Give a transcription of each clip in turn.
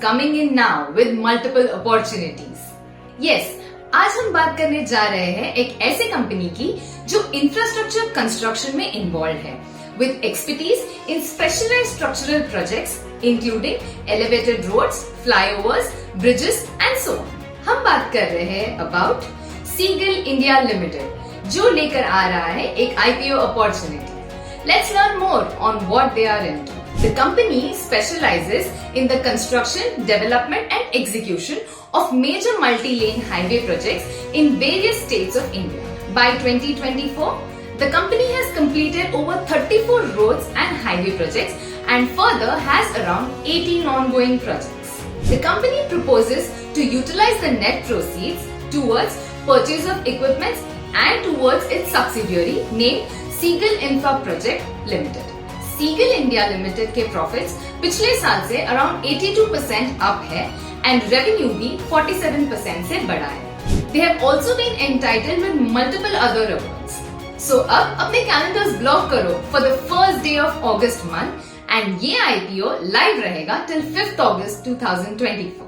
coming in now with multiple opportunities. Yes, आज हम बात करने जा रहे हैं एक ऐसे कंपनी की जो इंफ्रास्ट्रक्चर कंस्ट्रक्शन में इन्वॉल्व है, with expertise in specialized structural projects including elevated roads, flyovers, bridges and so on. हम बात कर रहे हैं about Ceigall India Limited, जो लेकर आ रहा है एक IPO opportunity. Let's learn more on what they are into. The company specializes in the construction, development and execution of major multi-lane highway projects in various states of India. By 2024, the company has completed over 34 roads and highway projects and further has around 18 ongoing projects. The company proposes to utilize the net proceeds towards purchase of equipment and towards its subsidiary named Ceigall Infra Project Limited. Ceigall India Limited के profits पिछले साल से around 82% up है and revenue भी 47% से बढ़ा है. They have also been entitled with multiple other awards. So अब अपने calendars block करो for the first day of August month and ये IPO live रहेगा till 5th August 2024.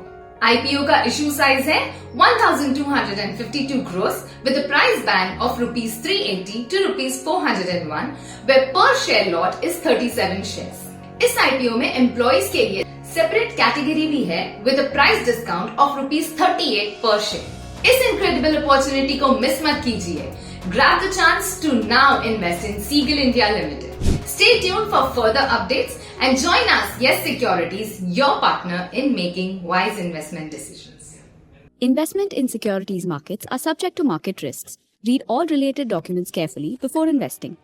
IPO का issue size है 1,252 crores with a price band of rupees 380 to rupees 401, where per share lot is 37 shares. इस IPO में employees के लिए separate category भी है with a price discount of rupees 38 per share. इस incredible opportunity को miss मत कीजिए. Grab the chance to now invest in Ceigall India Limited. Stay tuned for further updates and join us, Yes Securities, your partner in making wise investment decisions. Investment in securities markets are subject to market risks. Read all related documents carefully before investing.